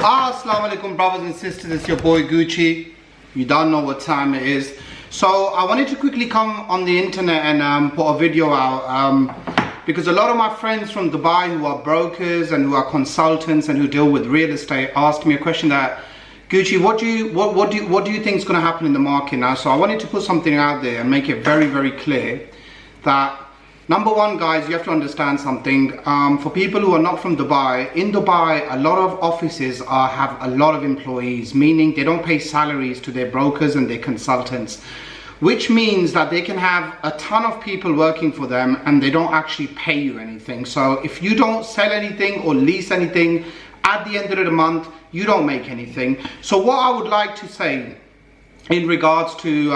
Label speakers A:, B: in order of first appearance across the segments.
A: Assalamu alaikum brothers and sisters, it's your boy Gucci. You don't know what time it is. So I wanted to quickly come on the internet and put a video out because a lot of my friends from Dubai who are brokers and who are consultants and who deal with real estate asked me a question that, Gucci, what do you think is going to happen in the market now? So I wanted to put something out there and make it very clear that number one, guys, you have to understand something. For people who are not from Dubai, in Dubai, a lot of offices have a lot of employees, meaning they don't pay salaries to their brokers and their consultants, which means that they can have a ton of people working for them and they don't actually pay you anything. So if you don't sell anything or lease anything, at the end of the month, you don't make anything. So what I would like to say in regards to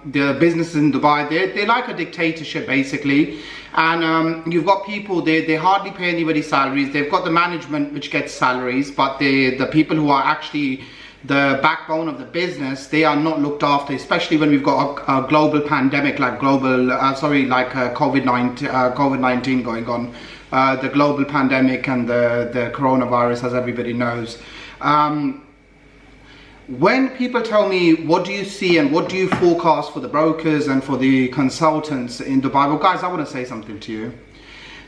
A: the businesses in Dubai, they're like a dictatorship basically, and you've got people, they hardly pay anybody salaries. They've got the management which gets salaries, but the people who are actually the backbone of the business, they are not looked after, especially when we've got a global pandemic like COVID-19 going on, the global pandemic and the coronavirus, as everybody knows. When people tell me, what do you see and what do you forecast for the brokers and for the consultants in Dubai? Well, guys, I want to say something to you.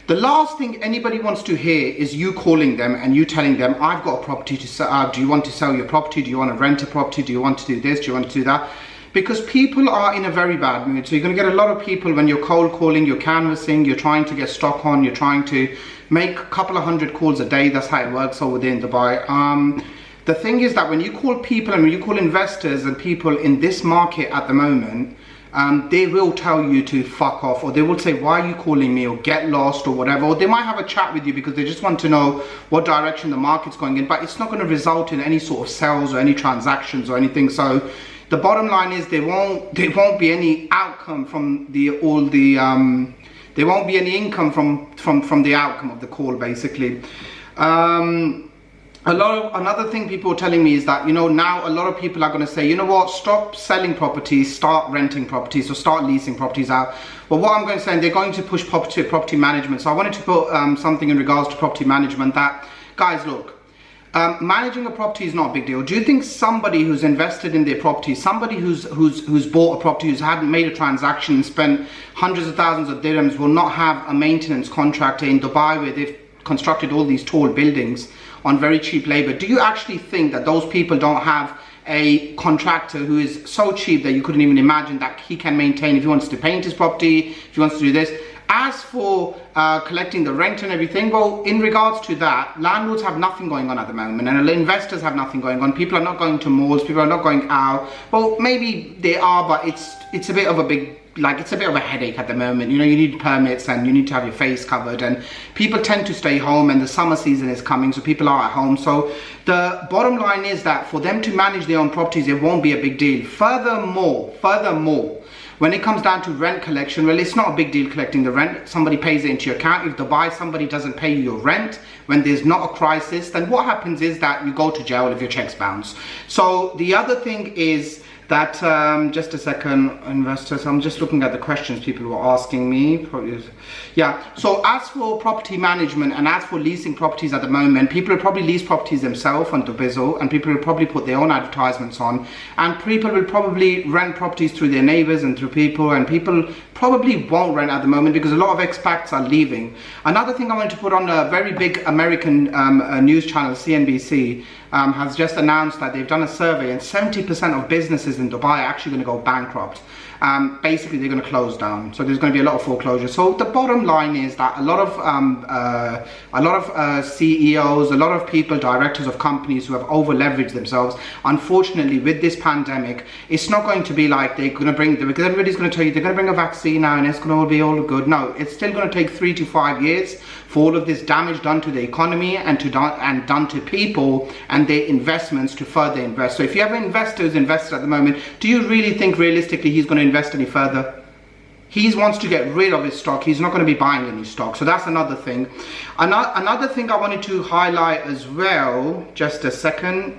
A: The last thing anybody wants to hear is you calling them and you telling them, I've got a property to sell. Do you want to sell your property? Do you want to rent a property? Do you want to do this? Do you want to do that? Because people are in a very bad mood. So you're going to get a lot of people when you're cold calling, you're canvassing, you're trying to get stock on, you're trying to make a couple of hundred calls a day. That's how it works over there in Dubai. The thing is that when you call people and when you call investors and people in this market at the moment, they will tell you to fuck off, or they will say, why are you calling me, or get lost or whatever, or they might have a chat with you because they just want to know what direction the market's going in, but it's not going to result in any sort of sales or any transactions or anything. So the bottom line is there won't be any outcome from there won't be any income from the outcome of the call basically. Another thing people are telling me is that, you know, now a lot of people are going to say, you know what, stop selling properties, start renting properties, or start leasing properties out. But what I'm going to say, and they're going to push property management. So I wanted to put something in regards to property management that, guys, look, managing a property is not a big deal. Do you think somebody who's invested in their property, somebody who's bought a property, who's hadn't made a transaction and spent hundreds of thousands of dirhams will not have a maintenance contractor in Dubai where they've constructed all these tall buildings on very cheap labor? Do you actually think that those people don't have a contractor who is so cheap that you couldn't even imagine that he can maintain, if he wants to paint his property, if he wants to do this? As for collecting the rent and everything, well, in regards to that, landlords have nothing going on at the moment, and investors have nothing going on. People are not going to malls, people are not going out. Well, maybe they are, but it's a bit of a big, like, it's a bit of a headache at the moment. You know, you need permits and you need to have your face covered, and people tend to stay home, and the summer season is coming, so people are at home. So the bottom line is that for them to manage their own properties, it won't be a big deal. Furthermore, when it comes down to rent collection, well, it's not a big deal collecting the rent. Somebody pays it into your account. If Dubai, somebody doesn't pay you your rent when there's not a crisis, then what happens is that you go to jail if your checks bounce. So the other thing is that, just a second, investors, I'm just looking at the questions people were asking me. Yeah, so as for property management and as for leasing properties at the moment, people will probably lease properties themselves on Dubizzle, and people will probably put their own advertisements on, and people will probably rent properties through their neighbors and through people, and people probably won't rent at the moment because a lot of expats are leaving. Another thing I want to put on, a very big American news channel, CNBC, has just announced that they've done a survey, and 70% of businesses in Dubai are actually going to go bankrupt. Basically, they're going to close down. So there's going to be a lot of foreclosures. So the bottom line is that a lot of CEOs, a lot of people, directors of companies who have over leveraged themselves, unfortunately, with this pandemic, it's not going to be like they're going to bring, because everybody's going to tell you they're going to bring a vaccine now and it's going to all be all good. No, it's still going to take 3 to 5 years for all of this damage done to the economy and done to people and their investments to further invest. So if you have an investor who's invested at the moment, do you really think realistically he's going to invest any further? He wants to get rid of his stock. He's not going to be buying any stock. So that's another thing. Another thing I wanted to highlight as well, just a second.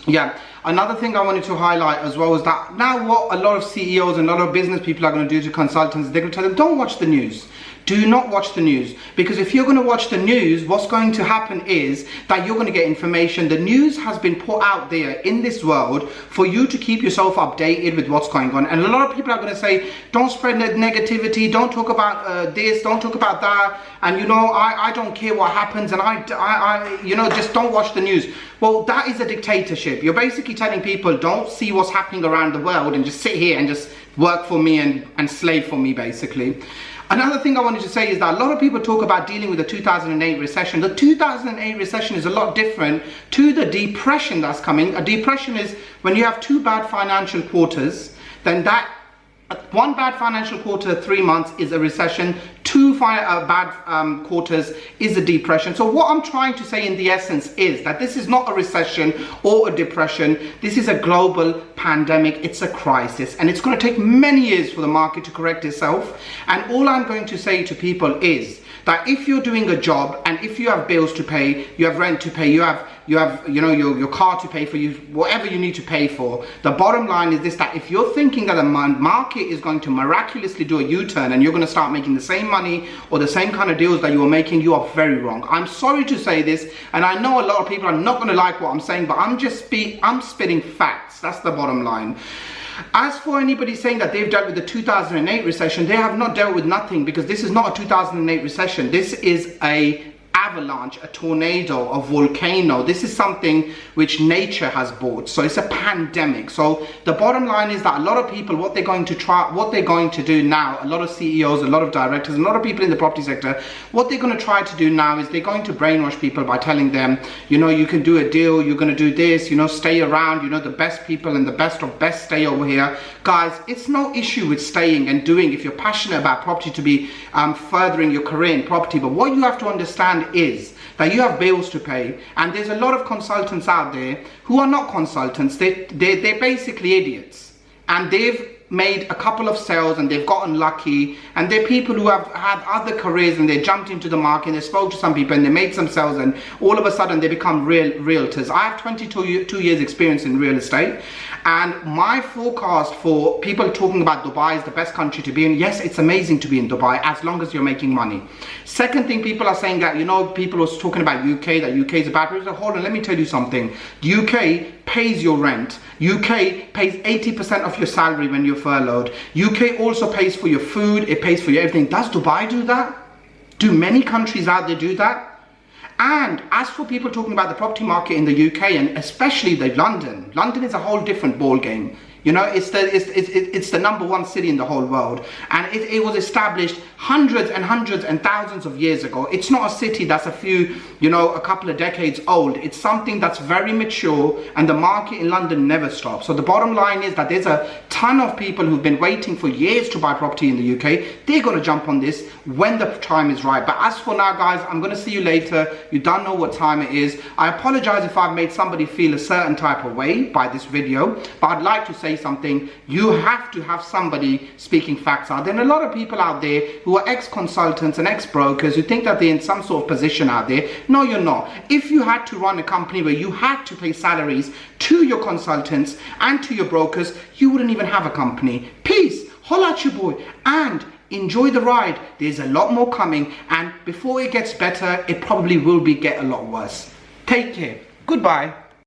A: Yeah, another thing I wanted to highlight as well is that now what a lot of CEOs and a lot of business people are going to do to consultants, they're going to tell them, don't watch the news. Do not watch the news, because if you're going to watch the news, what's going to happen is that you're going to get information. The news has been put out there in this world for you to keep yourself updated with what's going on. And a lot of people are going to say, don't spread negativity, don't talk about this, don't talk about that, and you know, I don't care what happens, and I you know, just don't watch the news. Well, that is a dictatorship. You're basically telling people, don't see what's happening around the world and just sit here and just work for me and slave for me, basically. Another thing I wanted to say is that a lot of people talk about dealing with the 2008 recession. The 2008 recession is a lot different to the depression that's coming. A depression is when you have two bad financial quarters, then that one bad financial quarter, 3 months, is a recession. Two bad quarters is a depression. So what I'm trying to say in the essence is that this is not a recession or a depression. This is a global pandemic. It's a crisis, and it's going to take many years for the market to correct itself. And all I'm going to say to people is that if you're doing a job and if you have bills to pay, you have rent to pay, you have you know, your car to pay for, you whatever you need to pay for, the bottom line is this, that if you're thinking that the market is going to miraculously do a U-turn and you're going to start making the same money or the same kind of deals that you were making, you are very wrong. I'm sorry to say this, and I know a lot of people are not going to like what I'm saying, but I'm spitting facts. That's the bottom line. As for anybody saying that they've dealt with the 2008 recession, they have not dealt with nothing, because this is not a 2008 recession. This is a avalanche, a tornado, a volcano. This is something which nature has brought. So it's a pandemic. So the bottom line is that a lot of people, what they're going to do now, a lot of CEOs, a lot of directors, a lot of people in the property sector, what they're going to try to do now is they're going to brainwash people by telling them, you know, you can do a deal, you're going to do this, you know, stay around, you know, the best people and the best of best stay over here. Guys, it's no issue with staying and doing if you're passionate about property, to be furthering your career in property. But what you have to understand is that you have bills to pay, and there's a lot of consultants out there who are not consultants. They're basically idiots, and they've made a couple of sales and they've gotten lucky, and they're people who have had other careers and they jumped into the market and they spoke to some people and they made some sales, and all of a sudden they become realtors. I have 22 years experience in real estate, and my forecast for people talking about Dubai is the best country to be in. Yes, it's amazing to be in Dubai as long as you're making money. Second thing, people are saying that, you know, people was talking about UK, that UK is a bad place. Hold on, let me tell you something. UK pays your rent. UK pays 80% of your salary when you're furloughed. UK also pays for your food, it pays for your everything. Does Dubai do that? Do many countries out there do that? And as for people talking about the property market in the UK, and especially London is a whole different ball game. You know, it's the number one city in the whole world, and it was established hundreds and thousands of years ago. It's not a city that's a couple of decades old. It's something that's very mature, and the market in London never stops. So the bottom line is that there's a ton of people who've been waiting for years to buy property in the UK. They're going to jump on this when the time is right. But as for now, guys, I'm going to see you later. You don't know what time it is. I apologize if I've made somebody feel a certain type of way by this video, but I'd like to say something. You have to have somebody speaking facts out there, and a lot of people out there who are ex-consultants and ex-brokers who think that they're in some sort of position out there. No, you're not. If you had to run a company where you had to pay salaries to your consultants and to your brokers, you wouldn't even have a company. Peace. Holla at your boy and enjoy the ride. There's a lot more coming, and before it gets better, it probably will get a lot worse. Take care. Goodbye.